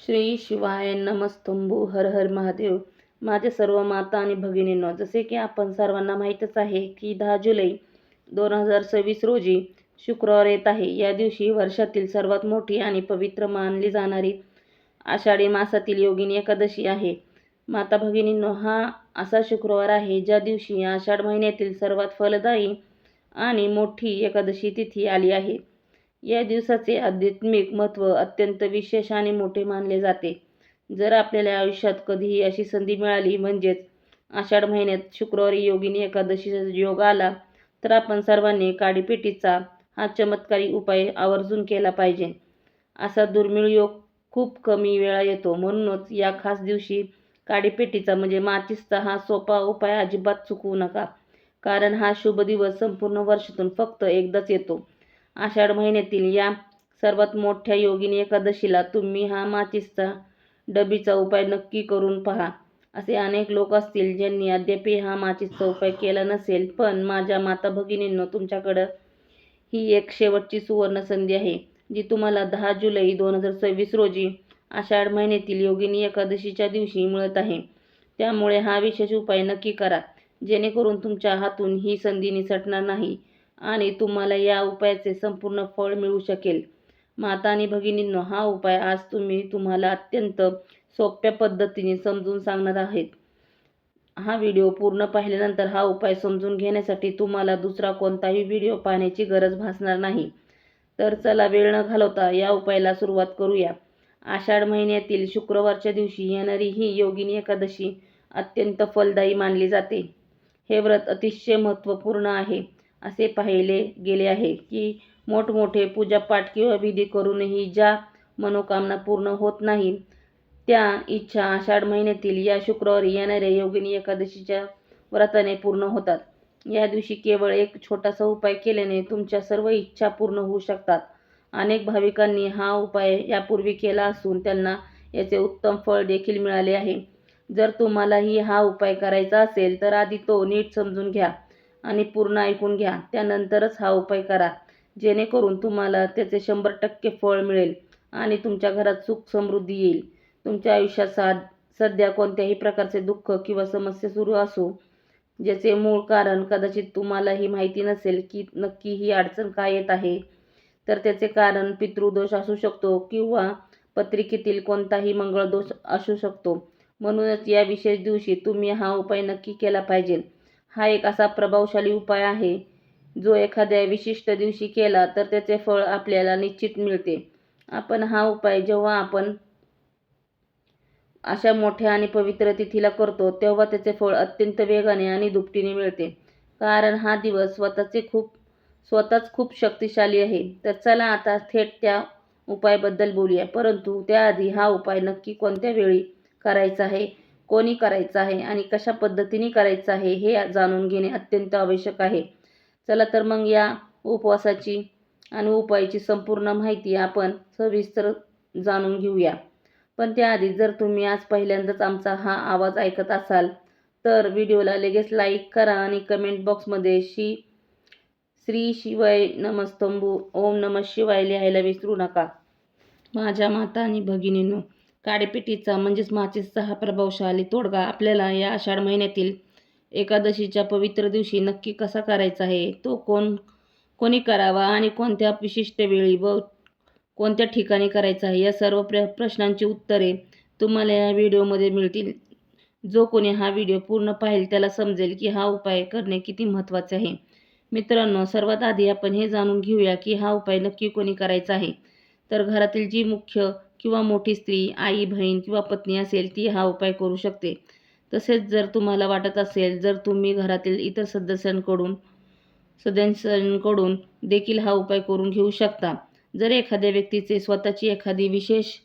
श्री शिवाय नमस्तंभू हर हर महादेव. माझे सर्व माता आणि भगिनींनो, जसे की आपण सर्वांना माहीतच आहे की 10 जुलै 2026 रोजी शुक्रवार येत आहे. या दिवशी वर्षातील सर्वात मोठी आणि पवित्र मानली जाणारी आषाढी मासातील योगिनी एकादशी आहे. माता भगिनींनो, हा असा शुक्रवार आहे ज्या दिवशी आषाढ महिन्यातील सर्वात फलदायी आणि मोठी एकादशी तिथी आली आहे. या दिवसाचे आध्यात्मिक महत्त्व अत्यंत विशेष आणि मोठे मानले जाते. जर आपल्याला आयुष्यात कधीही अशी संधी मिळाली, म्हणजेच आषाढ महिन्यात शुक्रवारी योगिनी एकादशीचा योग आला, तर आपण सर्वांनी काडीपेटीचा हा चमत्कारी उपाय आवर्जून केला पाहिजे. असा दुर्मिळ योग खूप कमी वेळा येतो. म्हणूनच या खास दिवशी काडीपेटीचा म्हणजे माचिसचा हा सोपा उपाय अजिबात चुकवू नका. कारण हा शुभ दिवस संपूर्ण वर्षातून फक्त एकदाच येतो. आषाढ महिन्यातील या सर्वात मोठ्या योगिनी एकादशीला तुम्ही हा माचिसचा डबीचा उपाय नक्की करून पहा. असे अनेक लोक असतील ज्यांनी अद्याप हा माचिसचा उपाय केला नसेल, पण माझ्या माता भगिनींनो, तुमच्याकडं ही एक शेवटची सुवर्ण संधी आहे, जी तुम्हाला 10 जुलै 2026 रोजी आषाढ महिन्यातील योगिनी एकादशीच्या दिवशी मिळत आहे. त्यामुळे हा विशेष उपाय नक्की करा, जेणेकरून तुमच्या हातून ही संधी निसटणार नाही आणि तुम्हाला या उपायाचे संपूर्ण फळ मिळू शकेल. माता आणि भगिनींनो, हा उपाय आज तुम्हाला अत्यंत सोप्या पद्धतीने समजून सांगणार आहेत. हा व्हिडिओ पूर्ण पाहिल्यानंतर हा उपाय समजून घेण्यासाठी तुम्हाला दुसरा कोणताही व्हिडिओ पाहण्याची गरज भासणार नाही. तर चला वेळ न घालवता या उपायाला सुरुवात करूया. आषाढ महिन्यातील शुक्रवारच्या दिवशी येणारी ही योगिनी एकादशी अत्यंत फलदायी मानली जाते. हे व्रत अतिशय महत्त्वपूर्ण आहे. असे पाहिले गेले आहे की मोठमोठे पूजापाठ किंवा विधी करूनही ज्या मनोकामना पूर्ण होत नाही, त्या इच्छा आषाढ महिन्यातील या शुक्रवारी येणाऱ्या योगिनी एकादशीच्या व्रताने पूर्ण होतात. या दिवशी केवळ एक छोटासा उपाय केल्याने तुमच्या सर्व इच्छा पूर्ण होऊ शकतात. अनेक भाविकांनी हा उपाय यापूर्वी केला असून त्यांना याचे उत्तम फळ देखील मिळाले आहे. जर तुम्हालाही हा उपाय करायचा असेल तर आधी तो नीट समजून घ्या आणि पूर्ण ऐकून घ्या. त्यानंतरच हा उपाय करा, जेणेकरून तुम्हाला त्याचे 100% फळ मिळेल आणि तुमच्या घरात सुख समृद्धी येईल. तुमच्या आयुष्यात सध्या कोणत्याही प्रकारचे दुःख किंवा समस्या सुरू असो, ज्याचे मूळ कारण कदाचित तुम्हालाही माहिती नसेल की नक्की ही अडचण का येत आहे, तर त्याचे कारण पितृदोष असू शकतो किंवा पत्रिकेतील कोणताही मंगळदोष असू शकतो. म्हणूनच या विशेष दिवशी तुम्ही हा उपाय नक्की केला पाहिजे. हा एक असा प्रभावशाली उपाय आहे जो एखाद्या विशिष्ट दिवशी केला तर त्याचे फळ आपल्याला निश्चित मिळते. आपण हा उपाय जेव्हा आपण अशा मोठ्या आणि पवित्र तिथीला करतो, तेव्हा त्याचे फळ अत्यंत वेगाने आणि दुपटीने मिळते. कारण हा दिवस स्वतःच खूप शक्तिशाली आहे. तर चला आता थेट त्या उपायाबद्दल बोलूया. परंतु त्याआधी हा उपाय नक्की कोणत्या वेळी करायचा आहे, कोणी करायचा आहे आणि कशा पद्धतीने करायचा आहे हे जाणून घेणे अत्यंत आवश्यक आहे. चला तर मग या उपवासाची आणि उपायाची संपूर्ण माहिती आपण सविस्तर जाणून घेऊया. पण त्याआधी जर तुम्ही आज पहिल्यांदाच आमचा हा आवाज ऐकत असाल तर व्हिडिओला लगेच लाईक करा आणि कमेंट बॉक्समध्ये श्री शिवाय नमस्तंभू ओम नमः शिवाय लिहायला विसरू नका. माझ्या माता आणि भगिनींनो, काडीपेटीचा म्हणजेच माचिसचा हा प्रभावशाली तोडगा आपल्याला या आषाढ महिन्यातील एकादशीच्या पवित्र दिवशी नक्की कसा करायचा आहे, तो कोणी करावा आणि कोणत्या विशिष्ट वेळी व कोणत्या ठिकाणी करायचा आहे, या सर्व प्रश्नांची उत्तरे तुम्हाला या व्हिडिओमध्ये मिळतील. जो कोणी हा व्हिडिओ पूर्ण पाहिल त्याला समजेल की हा उपाय करणे किती महत्त्वाचे आहे. मित्रांनो, सर्वात आधी आपण हे जाणून घेऊया की हा उपाय नक्की कोणी करायचा आहे. तर घरातील जी मुख्य किंवा मोठी स्त्री, आई, बहीण किंवा पत्नी असेल ती हा उपाय करू शकते. तसेच जर तुम्हाला वाटत असेल जर तुम्ही घरातील इतर सदस्यांकडून देखील हा उपाय करून घेऊ शकता. जर एखाद्या व्यक्तीचे स्वतःची एखादी विशेष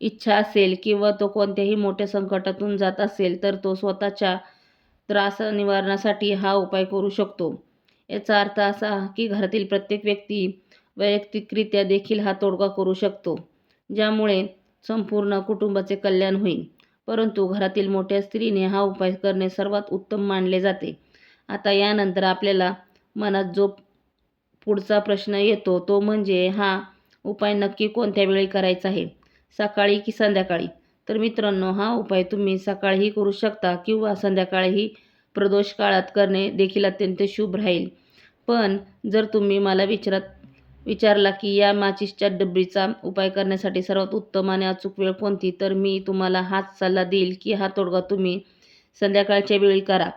इच्छा असेल किंवा तो कोणत्याही मोठ्या संकटातून जात असेल तर तो स्वतःच्या त्रास निवारणासाठी हा उपाय करू शकतो. याचा अर्थ असा की घरातील प्रत्येक व्यक्ती वैयक्तिकरित्या देखील हा तोडगा करू शकतो, ज्यामुळे संपूर्ण कुटुंबाचे कल्याण होईल. परंतु घरातील मोठ्या स्त्रीने हा उपाय करणे सर्वात उत्तम मानले जाते. आता यानंतर आपल्याला मनात जो पुढचा प्रश्न येतो तो म्हणजे हा उपाय नक्की कोणत्या वेळी करायचा आहे. सकाळी की संध्याकाळी? तर मित्रांनो, हा उपाय तुम्ही सकाळीही करू शकता किंवा संध्याकाळीही प्रदोष काळात करणे देखील अत्यंत शुभ राहील. पण जर तुम्ही मला विचारला की या माचीसच्या डबरीचा उपाय करण्यासाठी सर्वात उत्तम आणि अचूक वेळ कोणती, तर मी तुम्हाला हाच सल्ला देईल की हा तोडगा तुम्ही संध्याकाळच्या वेळी करा.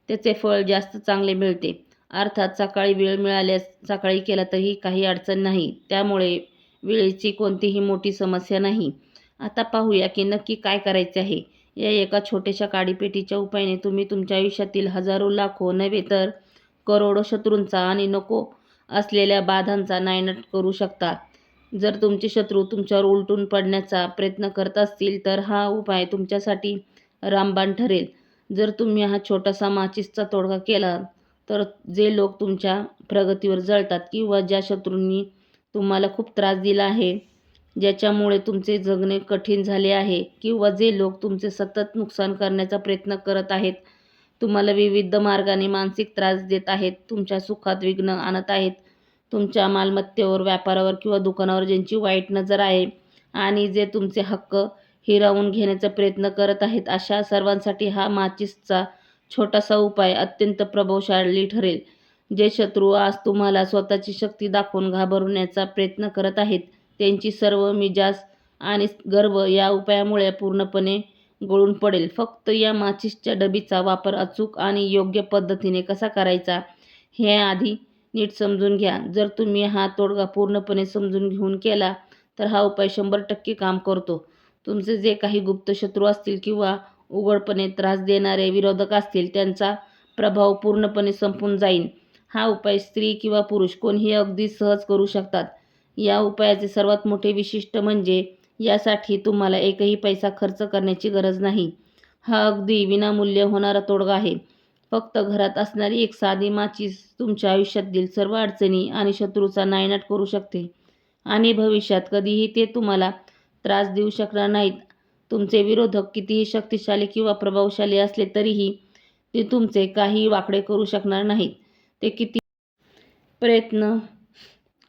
त्याचे फळ जास्त चांगले मिळते. अर्थात सकाळी वेळ मिळाल्यास सकाळी केला तरीही काही अडचण नाही. त्यामुळे वेळेची कोणतीही मोठी समस्या नाही. आता पाहूया की नक्की काय करायचे आहे. या एका छोट्याशा काडीपेटीच्या उपायाने तुम्ही तुमच्या आयुष्यातील हजारो, लाखो नव्हे तर करोडो शत्रूंचा आणि नको असलेल्या बाधांचा नायनाट करू शकता. जर तुमचे शत्रू तुमच्यावर उलटून पडण्याचा प्रयत्न करत असतील तर हा उपाय तुमच्यासाठी रामबाण ठरेल. जर तुम्ही हा छोटासा माचीसचा तोडगा केला तर जे लोक तुमच्या प्रगतीवर जळतात किंवा ज्या शत्रूंनी तुम्हाला खूप त्रास दिला आहे, ज्याच्यामुळे तुमचे जगणे कठीण झाले आहे किंवा जे लोक तुमचे सतत नुकसान करण्याचा प्रयत्न करत आहेत, तुम्हाला विविध मार्गाने मानसिक त्रास देत आहेत, तुमच्या सुखात विघ्न आणत आहेत, तुमच्या मालमत्तेवर, व्यापारावर किंवा दुकानावर ज्यांची वाईट नजर आहे आणि जे तुमचे हक्क हिरावून घेण्याचा प्रयत्न करत आहेत, अशा सर्वांसाठी हा माचीसचा छोटासा उपाय अत्यंत प्रभावशाली ठरेल. जे शत्रू आज तुम्हाला स्वतःची शक्ती दाखवून घाबरवण्याचा प्रयत्न करत आहेत, त्यांची सर्व मिजाज आणि गर्व या उपायामुळे पूर्णपणे गळून पडेल. फक्त या माचीसच्या डबीचा वापर अचूक आणि योग्य पद्धतीने कसा करायचा हे आधी नीट समजून घ्या. जर तुम्ही हा तोडगा पूर्णपणे समजून घेऊन केला तर हा उपाय 100% काम करतो. तुमचे जे काही गुप्त शत्रू असतील किंवा उघडपणे त्रास देणारे विरोधक असतील, त्यांचा प्रभाव पूर्णपणे संपून जाईल. हा उपाय स्त्री किंवा पुरुष कोणीही अगदी सहज करू शकतात. या उपायाचे सर्वात मोठे वैशिष्ट्य म्हणजे यासाठी तुम्हाला एकही पैसा खर्च करण्याची गरज नाही. हा अगदी विनामूल्य होणारा तोडगा आहे. फक्त घरात असणारी एक साधी माचीस तुमच्या आयुष्यातील सर्व अडचणी आणि शत्रूचा नायनाट करू शकते आणि भविष्यात कधीही ते तुम्हाला त्रास देऊ शकणार नाहीत. तुमचे विरोधक कितीही शक्तिशाली किंवा प्रभावशाली असले तरीही ते तुमचे काही वाकडे करू शकणार नाहीत. ते किती प्रयत्न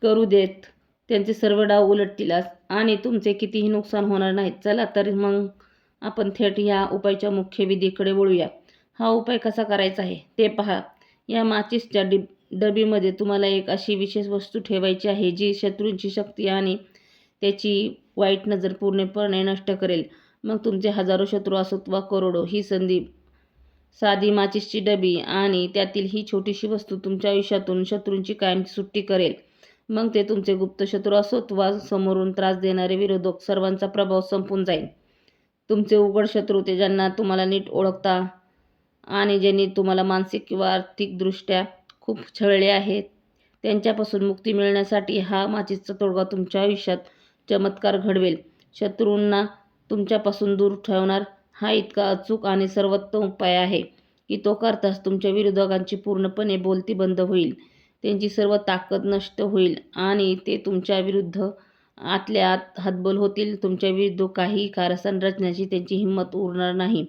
करू देत, त्यांचे सर्व डाव उलटतील आणि तुमचे कितीही नुकसान होणार नाहीत. चला तर मग आपण थेट या उपायाच्या मुख्य विधीकडे वळूया. हा उपाय कसा करायचा आहे ते पहा. या माचीसच्या डबीमध्ये तुम्हाला एक अशी विशेष वस्तू ठेवायची आहे जी शत्रूंची शक्ती आणि त्याची वाईट नजर पूर्णपणे नष्ट करेल. मग तुमचे हजारो शत्रू असोत वा करोडो, ही साधी माचीसची डबी आणि त्यातील ही छोटीशी वस्तू तुमच्या आयुष्यातून शत्रूंची कायमची सुट्टी करेल. मग ते तुमचे गुप्त शत्रू असोत वा समोरून त्रास देणारे विरोधक, सर्वांचा प्रभाव संपून जाईल. तुमचे उघड शत्रू, ते ज्यांना तुम्हाला नीट ओळखता आणि ज्यांनी तुम्हाला मानसिक किंवा आर्थिकदृष्ट्या खूप छळले आहेत, त्यांच्यापासून मुक्ती मिळण्यासाठी हा माचीसचा तोडगा तुमच्या आयुष्यात चमत्कार घडवेल. शत्रूंना तुमच्यापासून दूर ठेवणार हा इतका अचूक आणि सर्वोत्तम उपाय आहे की तो करताच तुमच्या विरोधकांची पूर्णपणे बोलती बंद होईल. त्यांची सर्व ताकद नष्ट होईल आणि ते तुमच्या विरुद्ध आतल्या आत हतबल होतील. तुमच्या विरुद्ध काही कारस्थान रचण्याची त्यांची हिंमत उरणार नाही.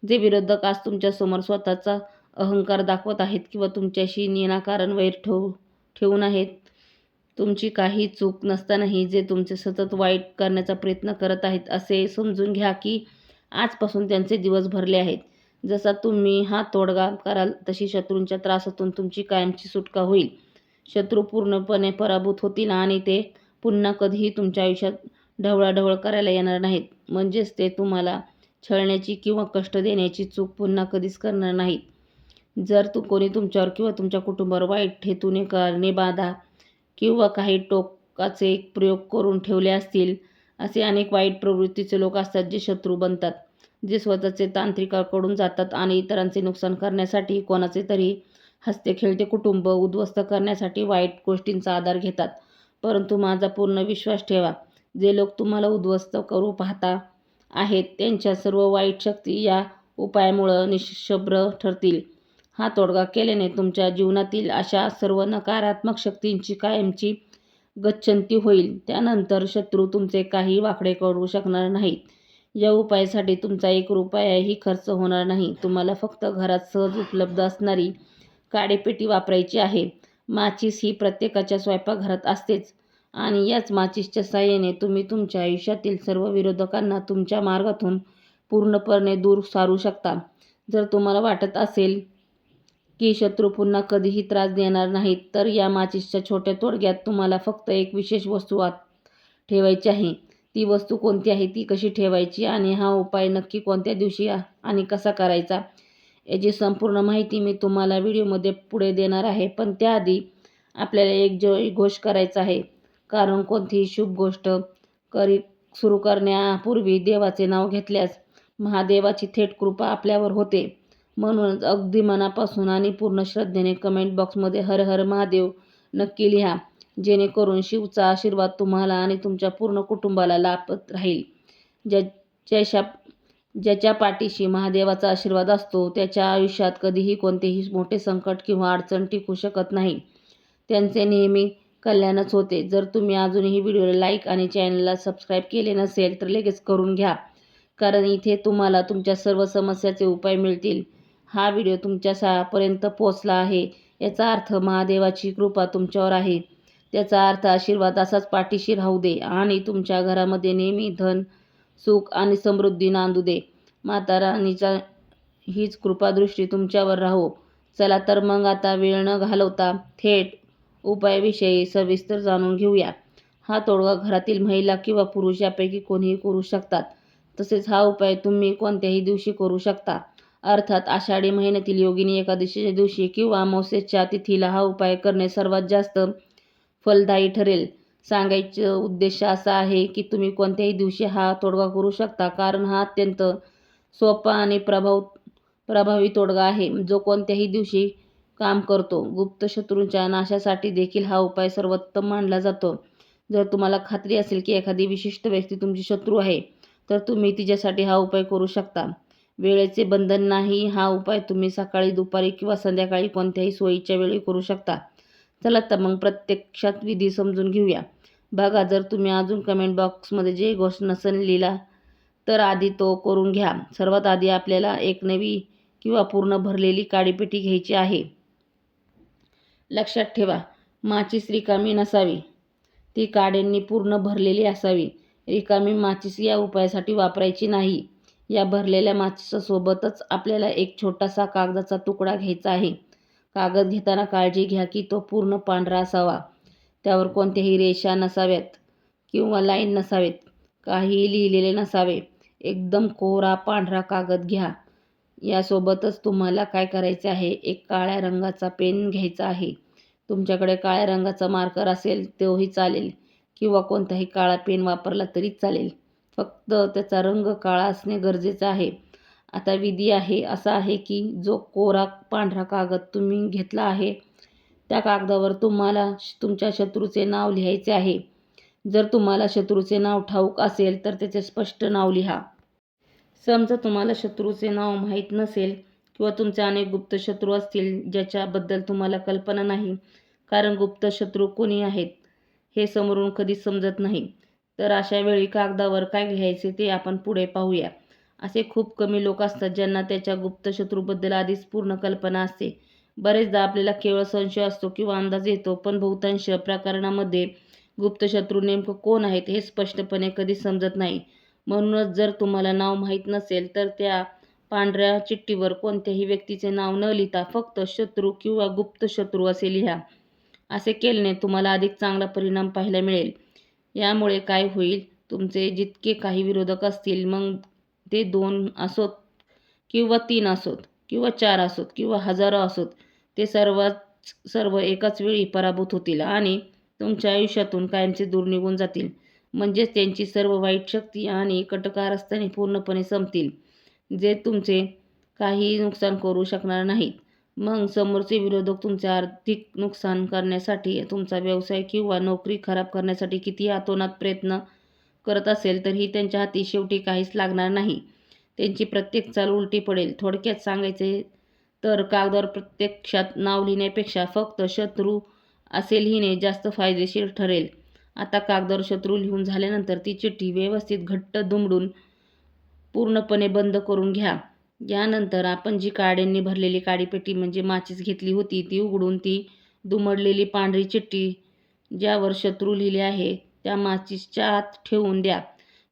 जे विरोधक आज तुमच्यासमोर स्वतःचा अहंकार दाखवत आहेत किंवा तुमच्याशी विनाकारण वैर ठेवून आहेत, तुमची काही चूक नसतानाही जे तुमचे सतत वाईट करण्याचा प्रयत्न करत आहेत, असे समजून घ्या की आजपासून त्यांचे दिवस भरले आहेत. जसा तुम्ही हा तोडगा कराल तशी शत्रूंच्या त्रासातून तुमची कायमची सुटका होईल. शत्रू पूर्णपणे पराभूत होतील आणि ते पुन्हा कधीही तुमच्या आयुष्यात ढवळाढवळ करायला येणार नाहीत. म्हणजेच ते तुम्हाला छळण्याची किंवा कष्ट देण्याची चूक पुन्हा कधीच करणार नाहीत. जर कोणी तुमच्यावर किंवा तुमच्या कुटुंबावर वाईट हेतूने कारणे, बाधा किंवा काही टोकाचे प्रयोग करून ठेवले असतील, असे अनेक वाईट प्रवृत्तीचे लोक असतात जे शत्रू बनतात, जे स्वतःचे तांत्रिकाकडून जातात आणि इतरांचे नुकसान करण्यासाठी कोणाचे तरी हसते-खेळते कुटुंब उद्ध्वस्त करण्यासाठी वाईट गोष्टींचा आधार घेतात. परंतु माझा पूर्ण विश्वास ठेवा, जे लोक तुम्हाला उद्ध्वस्त करू पाहता आहेत त्यांच्या सर्व वाईट शक्ती या उपायामुळे निःशब्द ठरतील. हा तोडगा केल्याने तुमच्या जीवनातील अशा सर्व नकारात्मक शक्तींची कायमची गच्छंती होईल. त्यानंतर शत्रू तुमचे काही वाकडे करू शकणार नाहीत. या उपायासाठी तुमचा 1 रुपयाही खर्च होणार नाही. तुम्हाला फक्त घरात सहज उपलब्ध असणारी काडीपेटी वापरायची आहे. माचीस ही प्रत्येकाच्या स्वयंपाकघरात असतेच आणि याच माचीसच्या साहाय्याने तुम्ही तुमच्या आयुष्यातील सर्व विरोधकांना तुमच्या मार्गातून पूर्णपणे दूर सारू शकता. जर तुम्हाला वाटत असेल की शत्रू पुन्हा कधीही त्रास देणार नाहीत, तर या माचीसच्या छोट्या तोडग्यात तुम्हाला फक्त एक विशेष वस्तू आत ठेवायची आहे. ती वस्तू कोणती आहे, ती कशी ठेवायची आणि हा उपाय नक्की कोणत्या दिवशी आणि कसा करायचा, याची संपूर्ण माहिती मी तुम्हाला व्हिडिओमध्ये पुढे देणार आहे. पण त्याआधी आपल्याला एक जयघोष करायचा आहे. कारण कोणतीही शुभ गोष्ट सुरू करण्यापूर्वी देवाचे नाव घेतल्यास महादेवाची थेट कृपा आपल्यावर होते. म्हणूनच अगदी मनापासून आणि पूर्ण श्रद्धेने कमेंट बॉक्समध्ये हर हर महादेव नक्की लिहा, जेणेकरून शिवचा आशीर्वाद तुम्हाला आणि तुमच्या पूर्ण कुटुंबाला लाभत राहील. ज्याच्या पाठीशी महादेवाचा आशीर्वाद असतो त्याच्या आयुष्यात कधीही कोणतेही मोठे संकट किंवा अडचण टिकू शकत नाही. त्यांचे नेहमी कल्याणच होते. जर तुम्ही अजूनही व्हिडिओला लाईक आणि चॅनलला सबस्क्राईब केले नसेल तर लगेच करून घ्या, कारण इथे तुम्हाला तुमच्या सर्व समस्याचे उपाय मिळतील. हा व्हिडिओ तुमच्यापर्यंत पोहोचला आहे याचा अर्थ महादेवाची कृपा तुमच्यावर आहे. त्याचा अर्थ आशीर्वाद असाच पाठीशी राहू दे आणि तुमच्या घरामध्ये नेहमी धन, सुख आणि समृद्धी नांदू दे. माता राणीचा हीच कृपादृष्टी तुमच्यावर राहो. चला तर मग आता वेळ न घालवता थेट उपायाविषयी सविस्तर जाणून घेऊया. हा तोडगा घरातील महिला किंवा पुरुष यापैकी कोणीही करू शकतात. तसेच हा उपाय तुम्ही कोणत्याही दिवशी करू शकता. अर्थात आषाढी महिन्यातील योगिनी एकादशीच्या दिवशी किंवा अमावस्येच्या तिथीला हा उपाय करणे सर्वात जास्त फलदायी ठरेल. सांगायचा उद्देश असा आहे की तुम्ही कोणत्याही दिवशी हा तोडगा करू शकता, कारण हा अत्यंत सोपा आणि प्रभावी तोडगा आहे जो कोणत्याही दिवशी काम करतो. गुप्त शत्रूंच्या नाशासाठी देखील हा उपाय सर्वोत्तम मानला जातो. जर तुम्हाला खात्री असेल की एखादी विशिष्ट व्यक्ती तुमची शत्रू आहे, तर तुम्ही तिच्यासाठी हा उपाय करू शकता. वेळेचे बंधन नाही. हा उपाय तुम्ही सकाळी, दुपारी किंवा संध्याकाळी कोणत्याही सोयीच्या वेळी करू शकता. चला तर मग प्रत्यक्षात विधी समजून घेऊया. बघा, जर तुम्ही अजून कमेंट बॉक्समध्ये जयघोष नसेल लिहिला तर आधी तो करून घ्या. सर्वात आधी आपल्याला एक नवी किंवा पूर्ण भरलेली काडीपेटी घ्यायची आहे. लक्षात ठेवा, माचीस रिकामी नसावी, ती काड्यांनी पूर्ण भरलेली असावी. रिकामी माचीस या उपायासाठी वापरायची नाही. या भरलेल्या माचीसासोबतच आपल्याला एक छोटासा कागदाचा तुकडा घ्यायचा आहे. कागद घेताना काळजी घ्या की तो पूर्ण पांढरा असावा. त्यावर कोणत्याही रेषा नसाव्यात किंवा लाईन नसावेत. काहीही लिहिलेले नसावे. एकदम कोरा पांढरा कागद घ्या. यासोबतच तुम्हाला काय करायचे आहे, एक काळ्या रंगाचा पेन घ्यायचा आहे. तुमच्याकडे काळ्या रंगाचा मार्कर असेल तोही चालेल किंवा कोणताही काळा पेन वापरला तरी चालेल. फक्त त्याचा रंग काळा असणे गरजेचे आहे. आता विधी असा आहे की जो कोरा पांढरा कागद तुम्ही घेतला आहे त्या कागदावर तुम्हाला तुमच्या शत्रूचे नाव लिहायचे आहे. जर तुम्हाला शत्रूचे नाव ठाऊक असेल तर त्याचे स्पष्ट नाव लिहा. समजा तुम्हाला शत्रूचे नाव माहीत नसेल किंवा तुमचे अनेक गुप्त शत्रू असतील ज्याच्याबद्दल तुम्हाला कल्पना नाही, कारण गुप्त शत्रू कोणी आहेत हे समोरून कधीच समजत नाही, तर अशा वेळी कागदावर काय लिहायचे ते आपण पुढे पाहूया. असे खूप कमी लोक असतात ज्यांना त्याच्या गुप्त शत्रूबद्दल आधीच पूर्ण कल्पना असते. बरेचदा आपल्याला केवळ संशय असतो किंवा अंदाज येतो, पण बहुतांश प्रकरणामध्ये गुप्त शत्रू नेमकं कोण आहेत हे स्पष्टपणे कधीच समजत नाही. म्हणूनच जर तुम्हाला नाव माहीत नसेल तर त्या पांढऱ्या चिठ्ठीवर कोणत्याही व्यक्तीचे नाव न लिहिता फक्त शत्रू किंवा गुप्त शत्रू असे लिहा. असे केल्याने तुम्हाला अधिक चांगला परिणाम पाहायला मिळेल. यामुळे काय होईल, तुमचे जितके काही विरोधक असतील, मग ते 2 असोत किंवा 3 असोत किंवा 4 असोत किंवा हजारो असोत, ते सर्व एकाच वेळी पराभूत होतील आणि तुमच्या आयुष्यातून कायमचे दूर निघून जातील. म्हणजेच त्यांची सर्व वाईट शक्ती आणि कटकारस्थाने पूर्णपणे संपतील, जे तुमचे काहीही नुकसान करू शकणार नाहीत. मग समोरचे विरोधक तुमचे आर्थिक नुकसान करण्यासाठी, तुमचा व्यवसाय किंवा नोकरी खराब करण्यासाठी कितीही अतोनात प्रयत्न करत असेल तरीही त्यांच्या हाती शेवटी काहीच लागणार नाही. त्यांची प्रत्येक चाल उलटी पडेल. थोडक्यात सांगायचे तर कागदावर प्रत्यक्षात नाव लिहिण्यापेक्षा फक्त शत्रू असे लिहिणे जास्त फायदेशीर ठरेल. आता कागदावर शत्रू लिहून झाल्यानंतर ती चिठ्ठी व्यवस्थित घट्ट दुमडून पूर्णपणे बंद करून घ्या. यानंतर आपण जी काड्यांनी भरलेली काडीपेटी म्हणजे माचीस घेतली होती ती उघडून ती दुमडलेली पांढरी चिठ्ठी ज्यावर शत्रू लिहिले आहे त्या माचीसच्या आत ठेवून द्या.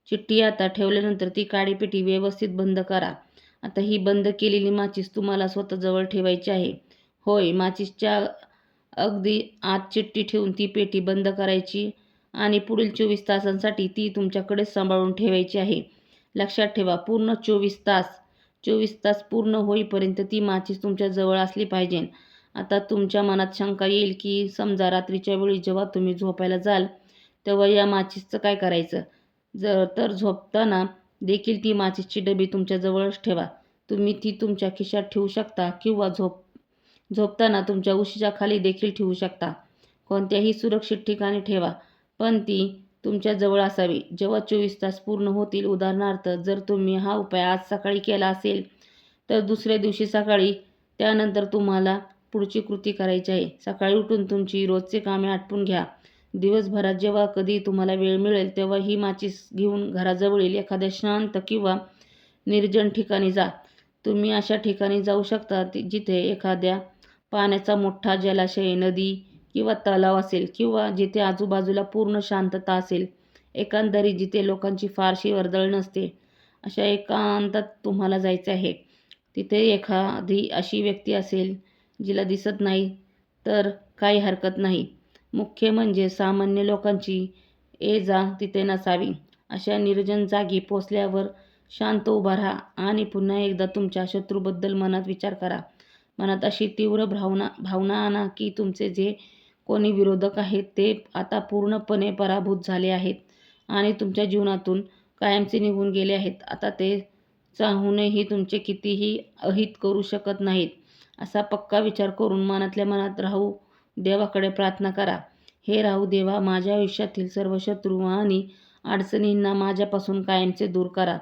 चिठ्ठी आता ठेवल्यानंतर ती काडीपेटी व्यवस्थित बंद करा. आता ही बंद केलेली माचीस तुम्हाला स्वतःजवळ ठेवायची आहे. होय, माचीसच्या अगदी आत चिठ्ठी ठेवून ती पेटी बंद करायची आणि पुढील 24 तासांसाठी ती तुमच्याकडेच सांभाळून ठेवायची आहे. लक्षात ठेवा, पूर्ण 24 तास पूर्ण होईपर्यंत ती माचीस तुमच्या जवळ असली पाहिजे. आता तुमच्या मनात शंका येईल की समजा रात्रीच्या वेळी जेव्हा तुम्ही झोपायला जाल तेव्हा या माचीसचं काय करायचं? तर झोपताना देखील ती माचीसची डबी तुमच्या जवळच ठेवा. तुम्ही ती तुमच्या खिशात ठेवू शकता किंवा झोपताना तुमच्या उशीच्या खाली देखील ठेवू शकता. कोणत्याही सुरक्षित ठिकाणी ठेवा, पण ती तुमच्या जवळ असावी. जेव्हा 24 तास पूर्ण होतील, उदाहरणार्थ जर तुम्ही हा उपाय आज सकाळी केला असेल तर दुसऱ्या दिवशी सकाळी त्यानंतर तुम्हाला पुढची कृती करायची आहे. सकाळी उठून तुमची रोजची कामे आटपून घ्या. दिवसभरात जेव्हा कधी तुम्हाला वेळ मिळेल तेव्हा ही माचीस घेऊन घराजवळील एखाद्या शांत किंवा निर्जन ठिकाणी जा. तुम्ही अशा ठिकाणी जाऊ शकता जिथे एखाद्या पाण्याचा मोठा जलाशय, नदी किंवा तलाव असेल किंवा जिथे आजूबाजूला पूर्ण शांतता असेल. एकंदरीत जिथे लोकांची फारशी वर्दळ नसते, अशा एकांतात तुम्हाला जायचे आहे. तिथे एखादी अशी व्यक्ती असेल जिला दिसत नाही तर काही हरकत नाही. मुख्य म्हणजे सामान्य लोकांची ये-जा तिथे नसावी. अशा निर्जन जागी पोचल्यावर शांत उभा राहा आणि पुन्हा एकदा तुमच्या शत्रूबद्दल मनात विचार करा. मनात अशी तीव्र भावना आणा की तुमचे जे कोणी विरोधक आहेत ते आता पूर्णपणे पराभूत झाले आहेत आणि तुमच्या जीवनातून कायमचे निघून गेले आहेत. आता ते चाहूनही तुमचे कितीही अहित करू शकत नाहीत. असा पक्का विचार करून मनातल्या मनात राहू देवाकडे प्रार्थना करा. हे राहू देवा, माझ्या आयुष्यातील सर्व शत्रू आणि अडचणींना माझ्यापासून कायमचे दूर करा.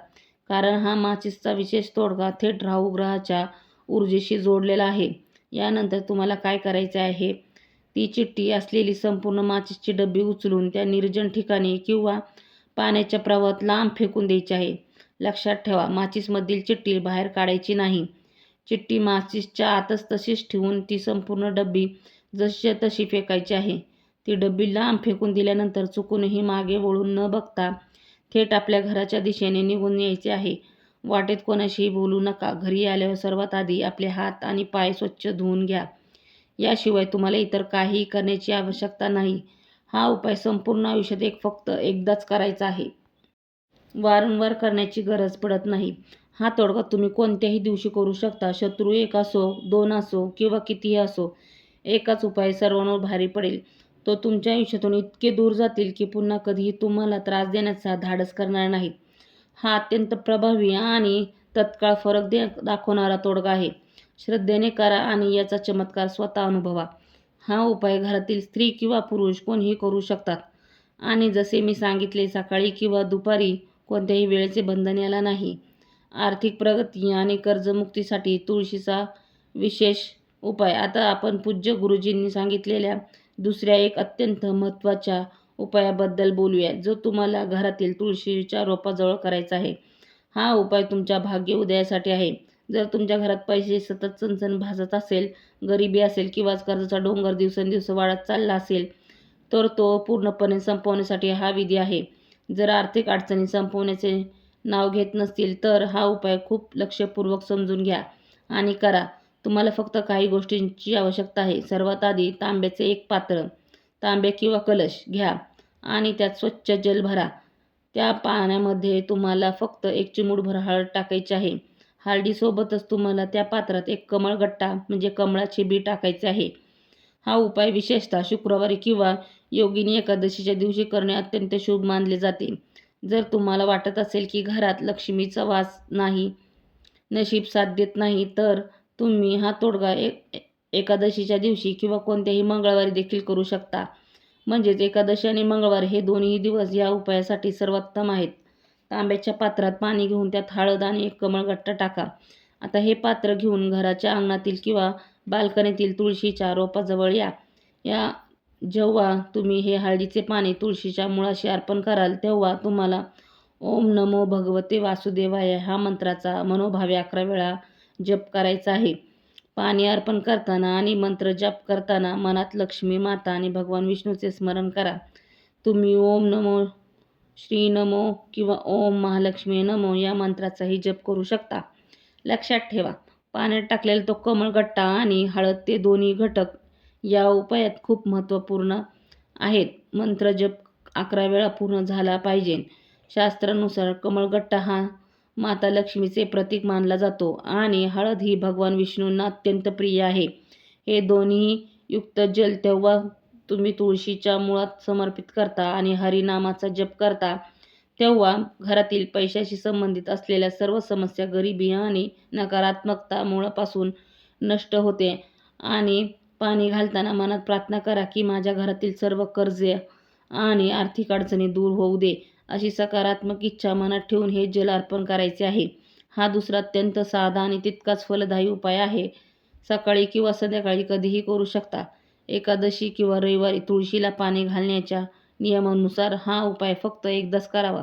कारण हा माचीसचा विशेष तोडगा थेट राहू ग्रहाच्या ऊर्जेशी जोडलेला आहे. यानंतर तुम्हाला काय करायचे आहे? ती चिठ्ठी असलेली संपूर्ण माचीसची डबी उचलून त्या निर्जन ठिकाणी किंवा पाण्याच्या प्रवाहात लांब फेकून द्यायची आहे. लक्षात ठेवा, माचीसमधील चिठ्ठी बाहेर काढायची नाही. चिठ्ठी माचीसच्या आतच तशीच ठेवून ती संपूर्ण डबी जशीच्या तशी फेकायची आहे. ती डबी लांब फेकून दिल्यानंतर चुकूनही मागे वळून न बघता थेट आपल्या घराच्या दिशेने निघून यायचे आहे. वाटेत कोणाशीही बोलू नका. घरी आल्यावर सर्वात आधी आपले हात आणि पाय स्वच्छ धुवून घ्या. याशिवाय तुम्हाला इतर काहीही करण्याची आवश्यकता नाही. हा उपाय संपूर्ण आयुष्यात फक्त एकदाच करायचा आहे. वारंवार करण्याची गरज पडत नाही. हा तोडगा तुम्ही कोणत्याही दिवशी करू शकता. शत्रू 1 असो, 2 असो किंवा कितीही असो, एकाच उपाय सर्वांवर भारी पडेल. तो तुमच्या आयुष्यातून इतके दूर जातील की पुन्हा कधीही तुम्हाला त्रास देण्याचा धाडस करणार नाहीत. हा अत्यंत प्रभावी आणि तत्काळ फरक दाखवणारा तोडगा आहे. श्रद्धेने करा आणि याचा चमत्कार स्वतः अनुभवा. हा उपाय घरातील स्त्री किंवा पुरुष कोणीही करू शकतात आणि जसे मी सांगितले, सकाळी किंवा दुपारी कोणत्याही वेळेचे बंधन याला नाही. आर्थिक प्रगती आणि कर्जमुक्तीसाठी तुळशीचा विशेष उपाय. आता आपण पूज्य गुरुजींनी सांगितलेल्या दुसऱ्या एक अत्यंत महत्त्वाच्या उपायाबद्दल बोलूया, जो तुम्हाला घरातील तुळशीच्या रोपाजवळ करायचा आहे. हा उपाय तुमच्या भाग्य उदयासाठी आहे. जर तुमच्या घरात पैसे सतत चणचण भासत असेल, गरिबी असेल किंवा कर्जाचा डोंगर दिवसेंदिवस वाढत चालला असेल, तर तो पूर्णपणे संपवण्यासाठी हा विधी आहे. जर आर्थिक अडचणी संपवण्याचे नाव घेत नसतील तर हा उपाय खूप लक्षपूर्वक समजून घ्या आणि करा. तुम्हाला फक्त काही गोष्टींची आवश्यकता आहे. सर्वात आधी तांब्याचे एक पात्र, तांबे किंवा कलश घ्या आणि त्यात स्वच्छ जल भरा. त्या पाण्यामध्ये तुम्हाला फक्त 1 चिमूटभर हळद टाकायची आहे. हळदीसोबतच तुम्हाला त्या पात्रात एक कमळगट्टा म्हणजे कमळाचे बी टाकायचे आहे. हा उपाय विशेषतः शुक्रवारी किंवा योगिनी एकादशीच्या दिवशी करणे अत्यंत शुभ मानले जाते. जर तुम्हाला वाटत असेल की घरात लक्ष्मीचा वास नाही, नशीब साथ देत नाही, तर तुम्ही हा तोडगा एकादशीच्या दिवशी किंवा कोणत्याही मंगळवारी देखील करू शकता. म्हणजेच एकादशी आणि मंगळवार हे दोन्ही दिवस या उपायासाठी सर्वोत्तम आहेत. तांब्याच्या पात्रात पाणी घेऊन त्यात हळद आणि एक कमळगट्टा टाका. आता हे पात्र घेऊन घराच्या अंगणातील किंवा बाल्कनीतील तुळशीच्या रोपाजवळ या. जेव्हा तुम्ही हे हळदीचे पाणी तुळशीच्या मुळाशी अर्पण कराल तेव्हा तुम्हाला ओम नमो भगवते वासुदेवाय हा मंत्राचा मनोभावे 11 वेळा जप करायचा आहे. पाणी अर्पण करताना आणि मंत्र जप करताना मनात लक्ष्मी माता आणि भगवान विष्णूचे स्मरण करा. तुम्ही ओम नमो श्री नमो किंवा ओम महालक्ष्मी नमो या मंत्राचाही जप करू शकता. लक्षात ठेवा, पाण्यात टाकलेला तो कमळगट्टा आणि हळद ते दोन्ही घटक या उपायात खूप महत्त्वपूर्ण आहेत. मंत्र जप 11 वेळा पूर्ण झाला पाहिजे. शास्त्रानुसार कमळगट्टा हा माता लक्ष्मीचे प्रतीक मानला जातो आणि हळद ही भगवान विष्णूंना अत्यंत प्रिय आहे. हे दोन्ही युक्त जल तेव्हा तुम्ही तुळशीच्या मुळात समर्पित करता आणि हरिनामाचा जप करता तेव्हा घरातील पैशाशी संबंधित असलेल्या सर्व समस्या, गरिबी आणि नकारात्मकता मुळापासून नष्ट होते. आणि पाणी घालताना मनात प्रार्थना करा की माझ्या घरातील सर्व कर्जे आणि आर्थिक अडचणी दूर होऊ दे, अशी सकारात्मक इच्छा मनात ठेवून हे जल अर्पण करायचे आहे. हा दुसरा अत्यंत साधा आणि तितकाच फलदायी उपाय आहे. सकाळी किंवा संध्याकाळी कधीही करू शकता. एकादशी किंवा रविवारी तुळशीला पाणी घालण्याच्या नियमानुसार हा उपाय फक्त एकदाच करावा.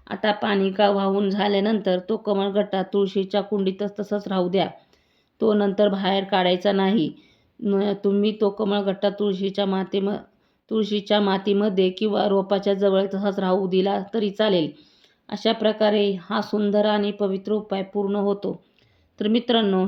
आता पाणी वाहून झाल्यानंतर तो कमळगट्टा तुळशीच्या कुंडीतच तसंच राहू द्या. तो नंतर बाहेर काढायचा नाही. तुम्ही तो कमळगट्टा तुळशीच्या मातीमध्ये किंवा रोपाच्या जवळ तसाच राहू दिला तरी चालेल. अशा प्रकारे हा सुंदर आणि पवित्र उपाय पूर्ण होतो. तर मित्रांनो,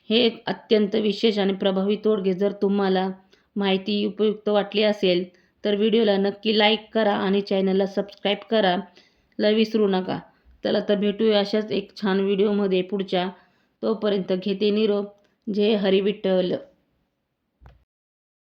हे अत्यंत विशेष आणि प्रभावी तोडगे जर तुम्हाला माहिती उपयुक्त वाटली असेल तर व्हिडिओला नक्की लाईक करा आणि चॅनलला सबस्क्राईब करायला विसरू नका. चला तर भेटूया अशाच एक छान व्हिडिओमध्ये पुढच्या. तोपर्यंत घेते निरोप. जय हरी विठ्ठल.